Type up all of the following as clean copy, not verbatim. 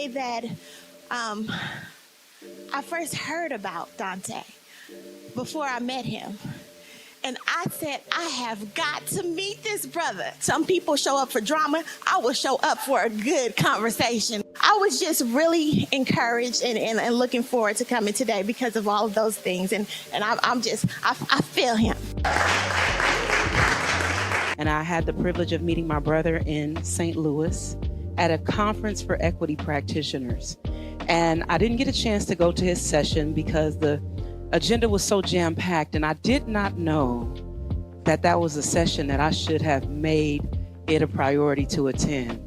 day that I first heard about Dante, before I met him. And I said, I have got to meet this brother. Some people show up for drama. I will show up for a good conversation. I was just really encouraged and looking forward to coming today because of all of those things. And I feel him. And I had the privilege of meeting my brother in St. Louis at a conference for equity practitioners. And I didn't get a chance to go to his session because the agenda was so jam-packed, and I did not know that that was a session that I should have made it a priority to attend.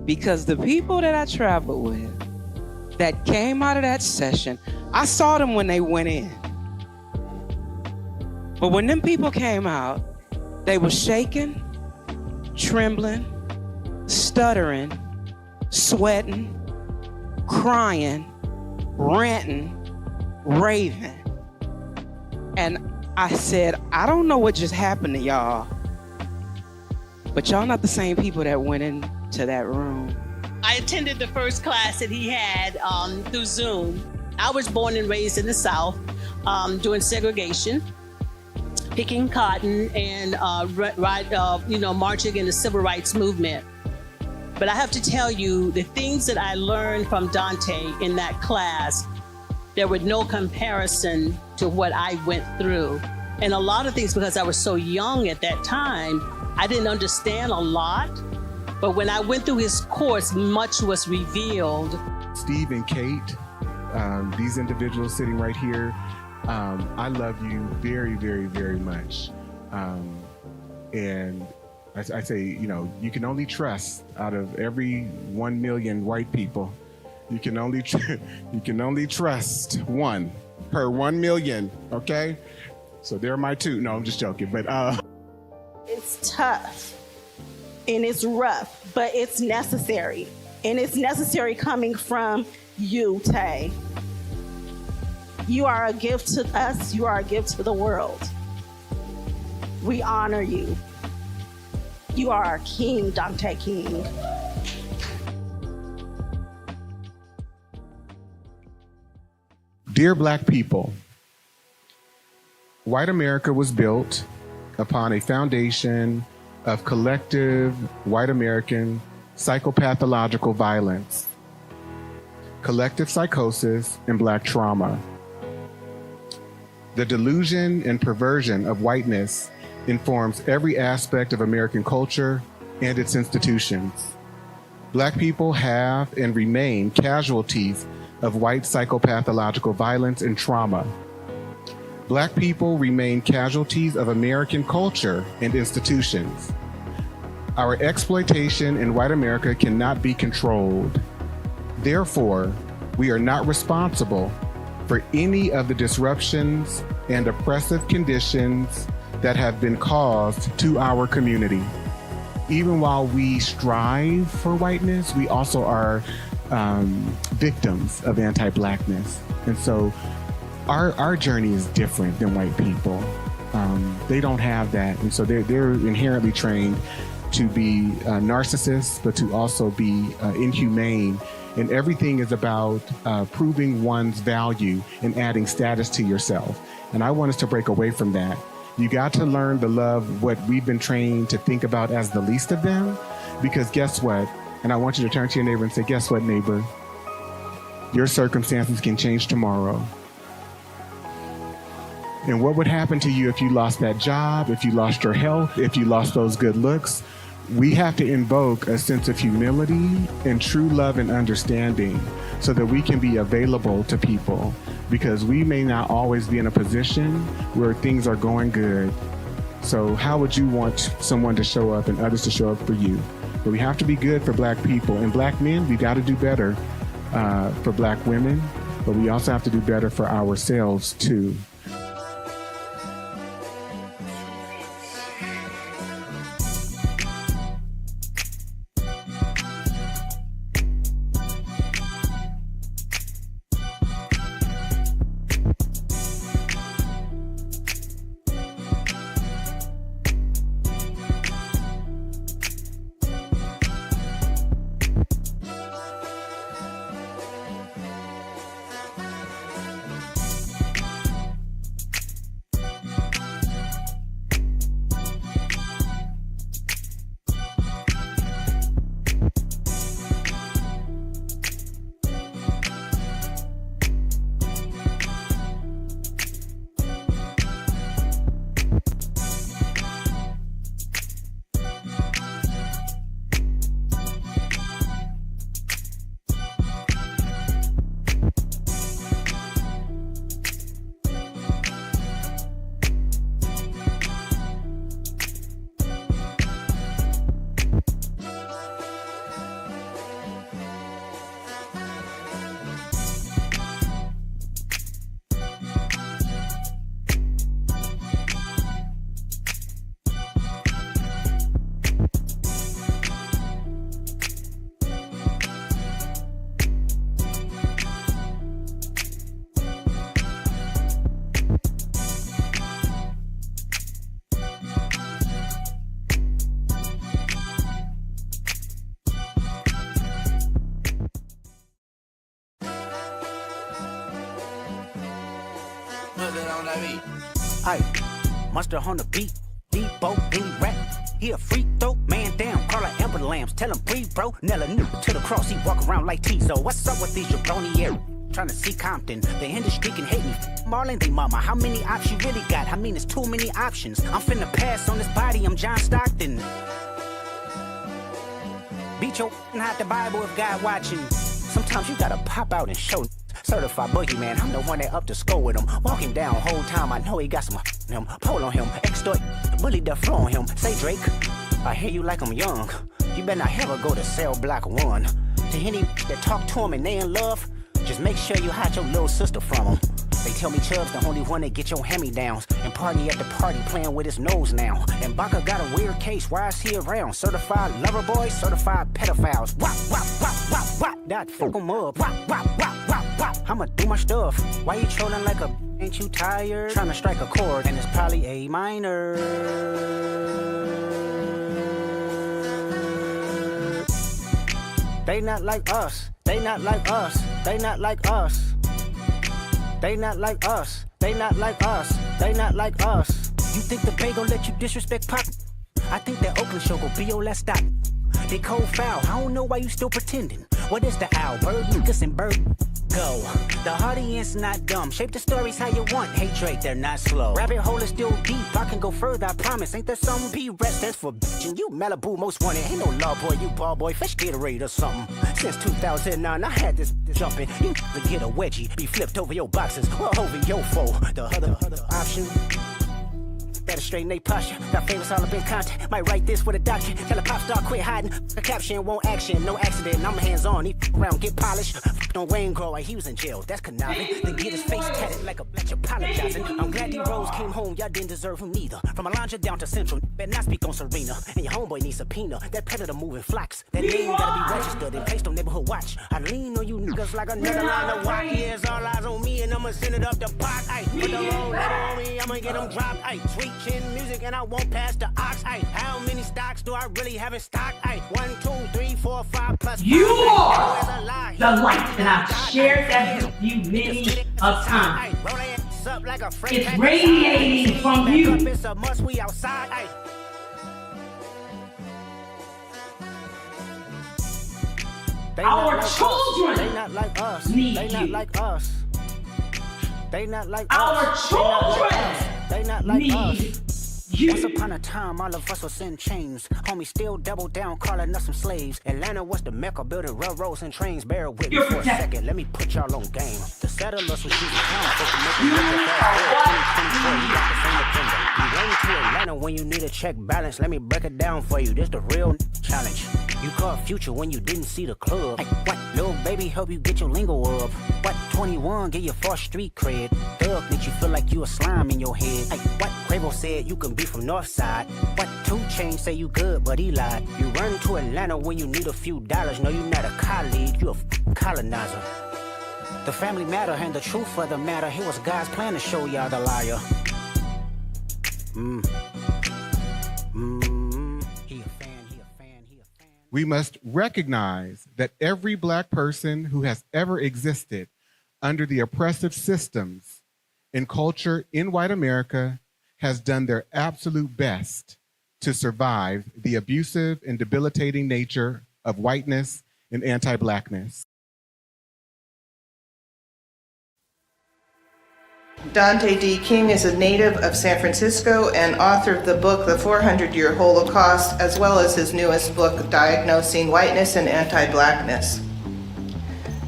Because the people that I traveled with that came out of that session, I saw them when they went in. But when them people came out, they were shaking, trembling, stuttering, sweating, crying, ranting, raving. And I said, I don't know what just happened to y'all, but y'all not the same people that went into that room. I attended the first class that he had through Zoom. I was born and raised in the South during segregation, picking cotton and marching in the civil rights movement. But I have to tell you, the things that I learned from Dante in that class, there was no comparison to what I went through. And a lot of things, because I was so young at that time, I didn't understand a lot. But when I went through his course, much was revealed. Steve and Kate, these individuals sitting right here, I love you very, very, very much. And I say, you can only trust out of every 1 million white people. You can only trust one per 1 million, okay? So they're my two. No, I'm just joking, but It's tough and it's rough, but it's necessary. And it's necessary coming from you, Tay. You are a gift to us. You are a gift to the world. We honor you. You are our king, Dante King. Dear Black people, white America was built upon a foundation of collective white American psychopathological violence, collective psychosis, and Black trauma. The delusion and perversion of whiteness informs every aspect of American culture and its institutions. Black people have and remain casualties of white psychopathological violence and trauma. Black people remain casualties of American culture and institutions. Our exploitation in white America cannot be controlled. Therefore, we are not responsible for any of the disruptions and oppressive conditions that have been caused to our community. Even while we strive for whiteness, we also are victims of anti-Blackness. And so our journey is different than white people. They don't have that. And so they're inherently trained to be narcissists, but to also be inhumane. And everything is about proving one's value and adding status to yourself. And I want us to break away from that. You got to learn to love what we've been trained to think about as the least of them, because guess what? And I want you to turn to your neighbor and say, guess what, neighbor? Your circumstances can change tomorrow. And what would happen to you if you lost that job, if you lost your health, if you lost those good looks? We have to invoke a sense of humility and true love and understanding so that we can be available to people, because we may not always be in a position where things are going good. So how would you want someone to show up and others to show up for you? But we have to be good for Black people. And Black men, we got to do better for Black women, but we also have to do better for ourselves too. Aye, monster on the beat, Debo, any rap. He a freak throw, man down, call her Amber Lambs, tell him breathe, bro. Nella new to the cross, he walk around like Tizo. What's up with these jabroni air? Trying to see Compton, the industry can hate me. Marlon, they mama, how many options you really got? I mean, it's too many options. I'm finna pass on this body, I'm John Stockton. Beat your hide the Bible if God watching. Sometimes you gotta pop out and show. Certified boogeyman, I'm the one that up to score with him. Walking down whole time, I know he got some him. Pull on him, extort, bully the flow on him. Say Drake, I hear you like I'm young. You better not ever go to cell block 1. To any that talk to him and they in love, just make sure you hide your little sister from him. They tell me Chubb's the only one that get your hand-me-downs. And party at the party playing with his nose now. And Baca got a weird case, why is he around? Certified lover boys, certified pedophiles. Wop, wop, wop, wop, wop. That fuck him up. Wop, wop, wop, wop, wop. I'ma do my stuff. Why you trolling like a ain't you tired? Trying to strike a chord and it's probably A minor. They not like us. They not like us. They not like us. They not like us. They not like us. They not like us. You think the Bay gon' let you disrespect Pop? I think that Oakland show gon' be your last stop. They cold foul. I don't know why you still pretending. What is the owl? Bird, Lucas, and Bird. Go. The audience not dumb. Shape the stories how you want. Hey Drake, they're not slow. Rabbit hole is still deep. I can go further, I promise. Ain't there some P-rest that's for bitchin'? You Malibu most wanted. Ain't no law boy, you ball boy. Fish Gatorade or something. Since 2009, I had this jumping. You to get a wedgie. Be flipped over your boxes or over your foe. The other option. Better straighten they posture. Got famous all up in content. Might write this with a doctor. Tell a pop star quit hiding. A caption won't action. No accident. I'm hands on. He around get polished. On Wayne Grow like he was in jail. That's conniving. Then get his face tatted like a bitch apologizing. I'm glad D Rose came home. Y'all didn't deserve him neither. From Alondra down to Central. Better not speak on Serena. And your homeboy needs subpoena. That predator moving flocks. That name gotta be registered and placed on neighborhood watch. I lean on you niggas like another line of walk. Yeah, it's all eyes on me and I'ma send it up the pot. Ay, put the wrong letter on me. I'ma get them dropped. Ay, sweet chin music and I won't pass the ox. Ay, how many stocks do I really have in stock? Ay, 1, 2, 3, 4, 5 plus. You are the light, and I've shared that with you many a time. It's radiating from you. It's a must, we outside. Ay. Our children They not like us. need They not you. like us. They not like Our us. children They not like us. need Once you. upon a time, all of us was in chains. Homie still double down, calling us some slaves. Atlanta was the mecca, building railroads and trains. Bear with me You're for a protected. second, let me put y'all on game. The settlers was using town, folks to make You them look are fast. what 2024, you got the same agenda. You run to Atlanta when you need a check balance. Let me break it down for you. This the real challenge. You caught Future when you didn't see the club. Hey, what? Little baby help you get your lingo up. What? 21 get your first street cred. Thug make you feel like you a slime in your head. Hey, what? Quavo said you can be from North Side. What? 2 Chainz say you good, but he lied. You run to Atlanta when you need a few dollars. No, you're not a colleague, you a colonizer. The family matter and the truth of the matter. It was God's plan to show y'all the liar. He a fan. We must recognize that every Black person who has ever existed under the oppressive systems and culture in white America has done their absolute best to survive the abusive and debilitating nature of whiteness and anti-Blackness. Dante D. King is a native of San Francisco and author of the book The 400-Year Holocaust, as well as his newest book, Diagnosing Whiteness and Anti-Blackness.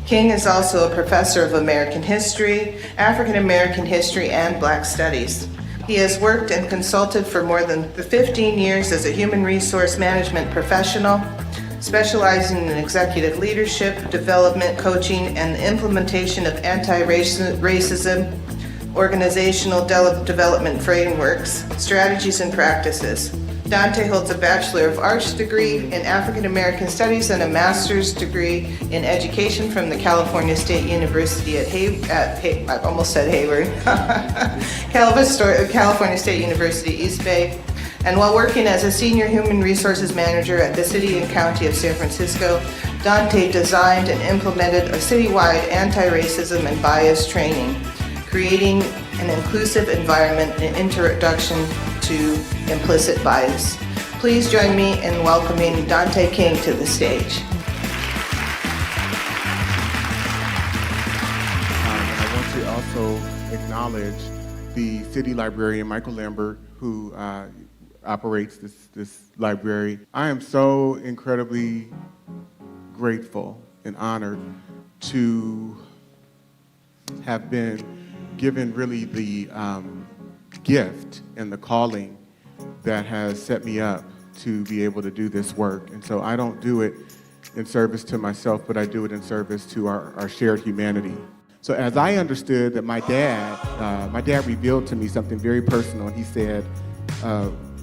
King is also a professor of American history, African American history, and Black studies. He has worked and consulted for more than 15 years as a human resource management professional, specializing in executive leadership, development, coaching, and the implementation of anti-racism, organizational development frameworks, strategies, and practices. Dante holds a Bachelor of Arts degree in African American Studies and a Master's degree in Education from the California State University at I almost said Hayward, California State University, East Bay. And while working as a Senior Human Resources Manager at the City and County of San Francisco, Dante designed and implemented a citywide anti-racism and bias training, creating an an inclusive environment and introduction to implicit bias. Please join me in welcoming Dante King to the stage. I want to also acknowledge the city librarian, Michael Lambert, who operates this library. I am so incredibly grateful and honored to have been given really the gift and the calling that has set me up to be able to do this work. And so I don't do it in service to myself, but I do it in service to our shared humanity. So as I understood that my dad revealed to me something very personal. And he said,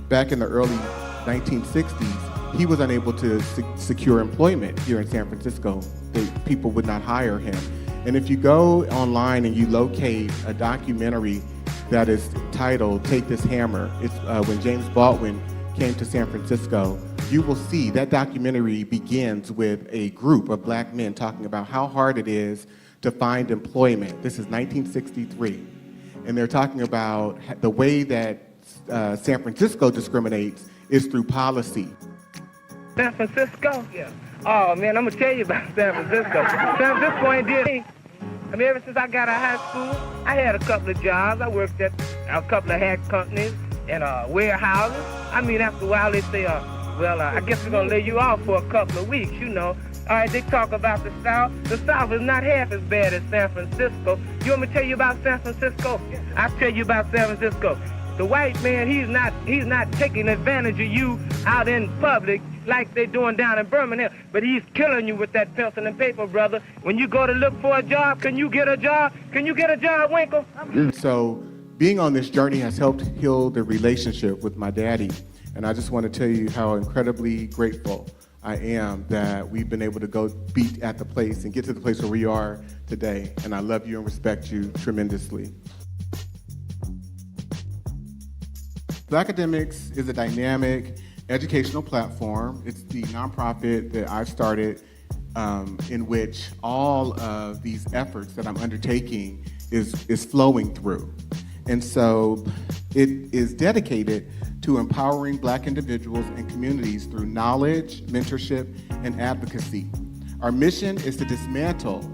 back in the early 1960s, he was unable to secure employment here in San Francisco. People would not hire him. And if you go online and you locate a documentary that is titled Take This Hammer, it's when James Baldwin came to San Francisco, you will see that documentary begins with a group of black men talking about how hard it is to find employment. This is 1963. And they're talking about the way that San Francisco discriminates is through policy. San Francisco? Yeah. Oh man, I'm gonna tell you about San Francisco. San Francisco ain't did anything. I mean, ever since I got out of high school, I had a couple of jobs. I worked at a couple of hat companies and warehouses. I mean, after a while they say, well, I guess we're gonna lay you off for a couple of weeks, you know. All right, they talk about the South. The South is not half as bad as San Francisco. You want me to tell you about San Francisco? I'll tell you about San Francisco. The white man, he's not taking advantage of you out in public like they're doing down in Birmingham, but he's killing you with that pencil and paper, brother. When you go to look for a job, can you get a job? Can you get a job, Winkle? So being on this journey has helped heal the relationship with my daddy. And I just want to tell you how incredibly grateful I am that we've been able to go be at the place and get to the place where we are today. And I love you and respect you tremendously. Black Academics is a dynamic educational platform. It's the nonprofit that I've started in which all of these efforts that I'm undertaking is flowing through. And so it is dedicated to empowering Black individuals and communities through knowledge, mentorship, and advocacy. Our mission is to dismantle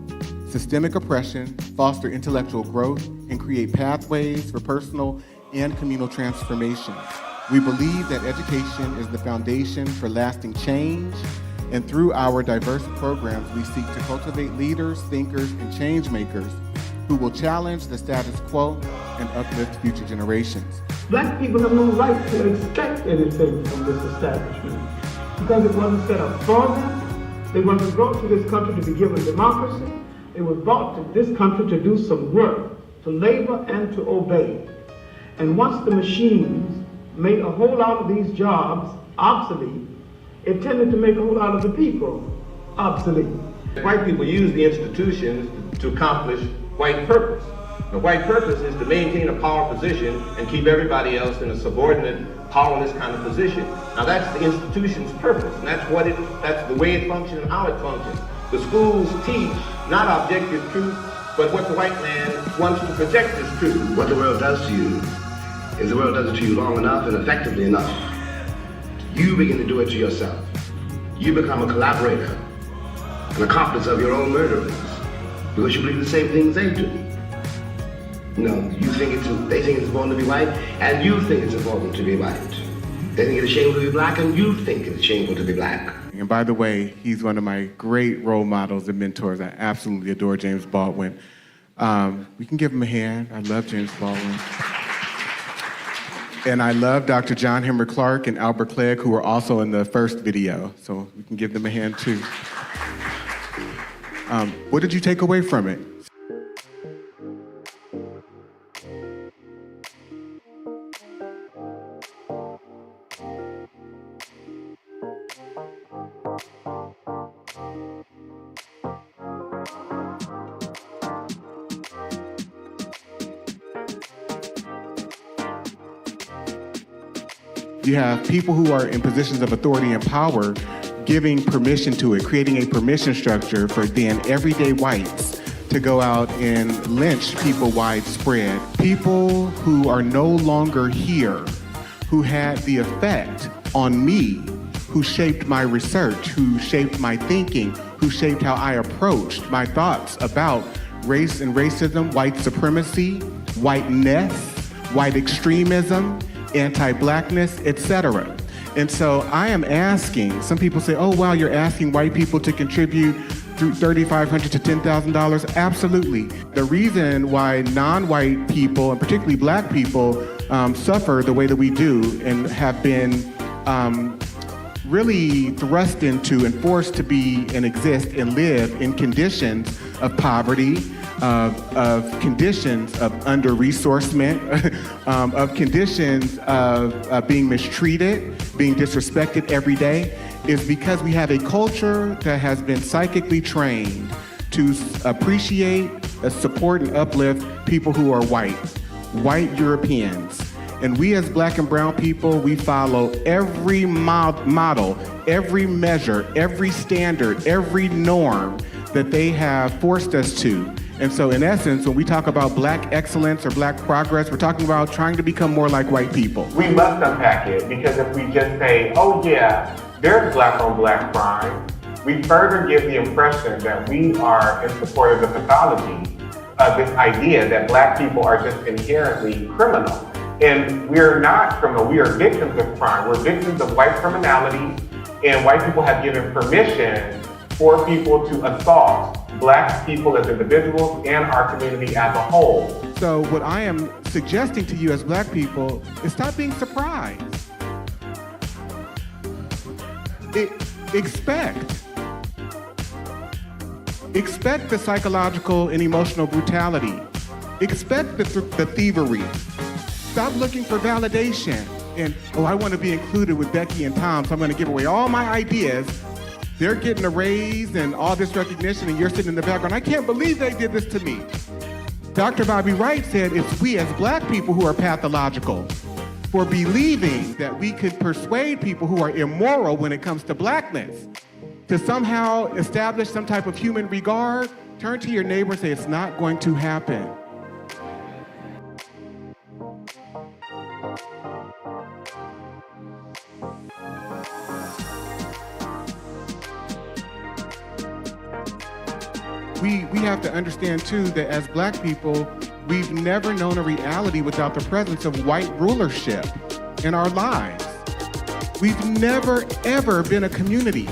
systemic oppression, foster intellectual growth, and create pathways for personal and communal transformation. We believe that education is the foundation for lasting change, and through our diverse programs, we seek to cultivate leaders, thinkers, and change makers who will challenge the status quo and uplift future generations. Black people have no right to expect anything from this establishment because it wasn't set up for them. They wasn't brought to this country to be given democracy. It was brought to this country to do some work, to labor and to obey. And once the machines made a whole lot of these jobs obsolete, it tended to make a whole lot of the people obsolete. White people use the institutions to accomplish white purpose. The white purpose is to maintain a power position and keep everybody else in a subordinate, powerless kind of position. Now that's the institution's purpose, and that's the way it functions and how it functions. The schools teach not objective truth, but what the white man wants to project as truth. What the world does to you is the world does it to you long enough and effectively enough. You begin to do it to yourself. You become a collaborator, an accomplice of your own murderers, because you believe the same things they do. No, they think it's important to be white, and you think it's important to be white. They think it's shameful to be black, and you think it's shameful to be black. And by the way, he's one of my great role models and mentors. I absolutely adore James Baldwin. We can give him a hand. I love James Baldwin. And I love Dr. John Henry Clark and Albert Clegg, who were also in the first video. So we can give them a hand too. What did you take away from it? You have people who are in positions of authority and power giving permission to it, creating a permission structure for then everyday whites to go out and lynch people widespread. People who are no longer here, who had the effect on me, who shaped my research, who shaped my thinking, who shaped how I approached my thoughts about race and racism, white supremacy, whiteness, white extremism, anti-blackness, etc. And so I am asking, some people say, oh, wow, you're asking white people to contribute through $3,500 to $10,000. Absolutely. The reason why non-white people, and particularly black people, suffer the way that we do and have been really thrust into and forced to be and exist and live in conditions of poverty, of conditions of under-resourcement, of conditions of being mistreated, being disrespected every day, is because we have a culture that has been psychically trained to appreciate, support, and uplift people who are white Europeans. And we as black and brown people, we follow every model, every measure, every standard, every norm that they have forced us to. And so in essence, when we talk about black excellence or black progress, we're talking about trying to become more like white people. We must unpack it, because if we just say, oh yeah, there's black on black crime, we further give the impression that we are in support of the pathology of this idea that black people are just inherently criminal. And we're not criminal, we are victims of crime. We're victims of white criminality, and white people have given permission for people to assault black people as individuals and our community as a whole. So what I am suggesting to you as black people is stop being surprised. Expect the psychological and emotional brutality. Expect the thievery. Stop looking for validation. And, oh, I want to be included with Becky and Tom, so I'm going to give away all my ideas. They're getting a raise and all this recognition, and you're sitting in the background. I can't believe they did this to me. Dr. Bobby Wright said it's we as black people who are pathological for believing that we could persuade people who are immoral when it comes to blackness to somehow establish some type of human regard. Turn to your neighbor and say, it's not going to happen. We have to understand too that as black people, we've never known a reality without the presence of white rulership in our lives. We've never ever been a community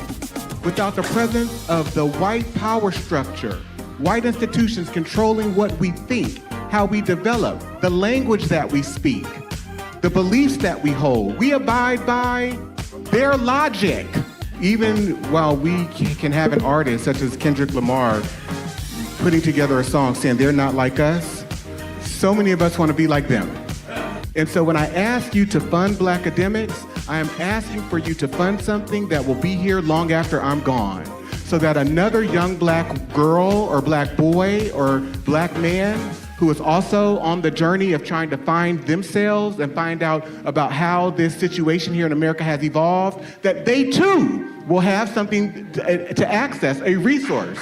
without the presence of the white power structure, white institutions controlling what we think, how we develop, the language that we speak, the beliefs that we hold. We abide by their logic. Even while we can have an artist such as Kendrick Lamar putting together a song saying they're not like us, so many of us want to be like them. And so when I ask you to fund black academics, I am asking for you to fund something that will be here long after I'm gone, so that another young black girl or black boy or black man who is also on the journey of trying to find themselves and find out about how this situation here in America has evolved, that they too will have something to access, a resource.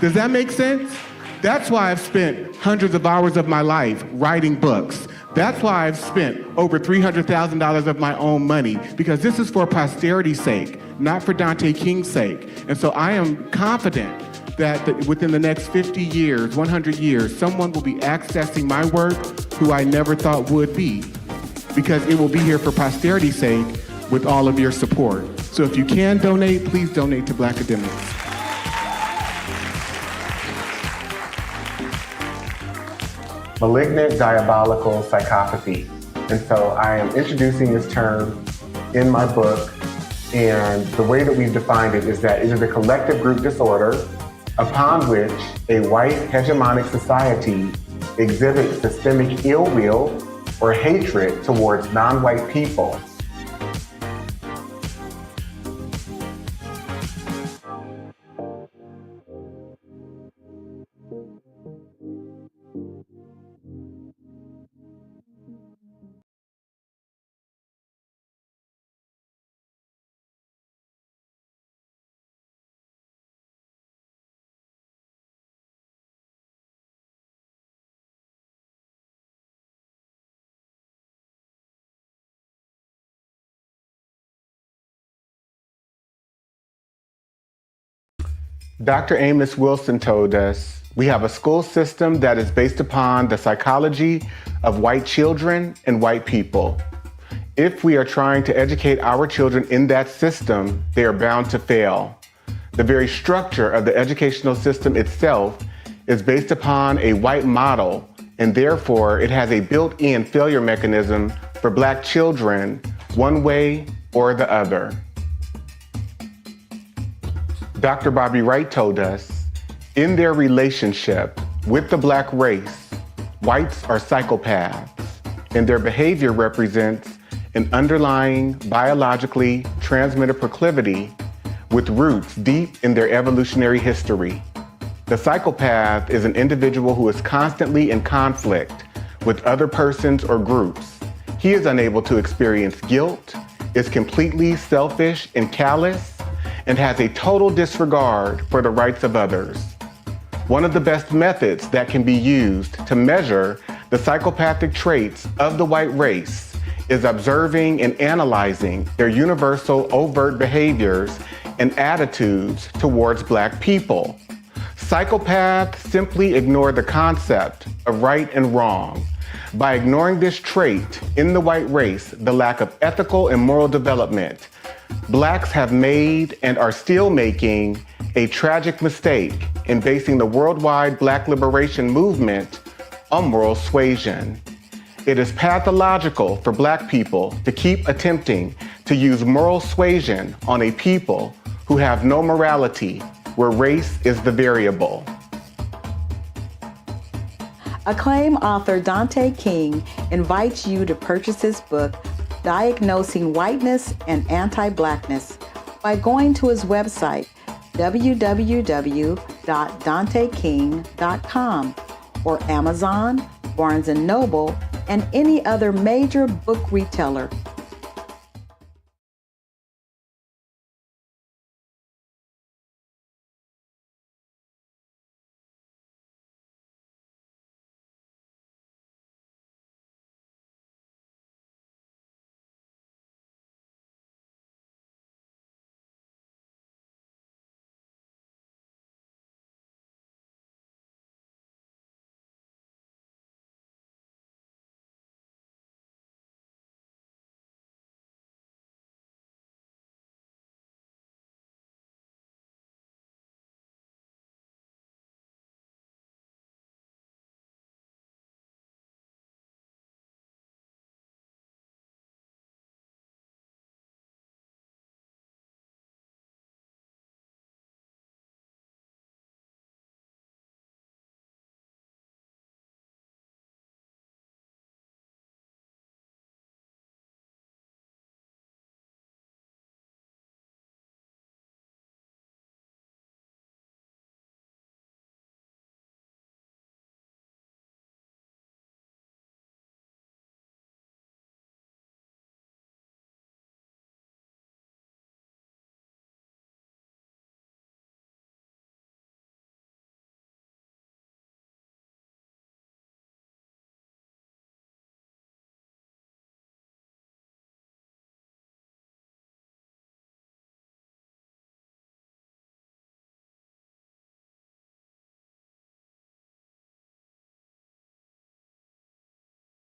Does that make sense? That's why I've spent hundreds of hours of my life writing books. That's why I've spent over $300,000 of my own money, because this is for posterity's sake, not for Dante King's sake. And so I am confident that within the next 50 years, 100 years, someone will be accessing my work who I never thought would be, because it will be here for posterity's sake with all of your support. So if you can donate, please donate to Black Academics. Malignant diabolical psychopathy. And so I am introducing this term in my book, and the way that we've defined it is that it is a collective group disorder upon which a white hegemonic society exhibits systemic ill will or hatred towards non-white people. Dr. Amos Wilson told us, we have a school system that is based upon the psychology of white children and white people. If we are trying to educate our children in that system, they are bound to fail. The very structure of the educational system itself is based upon a white model, and therefore it has a built-in failure mechanism for Black children, one way or the other. Dr. Bobby Wright told us, in their relationship with the Black race, whites are psychopaths, and their behavior represents an underlying biologically transmitted proclivity with roots deep in their evolutionary history. The psychopath is an individual who is constantly in conflict with other persons or groups. He is unable to experience guilt, is completely selfish and callous, and has a total disregard for the rights of others. One of the best methods that can be used to measure the psychopathic traits of the white race is observing and analyzing their universal overt behaviors and attitudes towards Black people. Psychopaths simply ignore the concept of right and wrong. By ignoring this trait in the white race, the lack of ethical and moral development, Blacks have made and are still making a tragic mistake in basing the worldwide Black liberation movement on moral suasion. It is pathological for Black people to keep attempting to use moral suasion on a people who have no morality, where race is the variable. Acclaimed author Dante King invites you to purchase his book, Diagnosing Whiteness and Anti-Blackness, by going to his website, www.danteking.com, or Amazon, Barnes & Noble, and any other major book retailer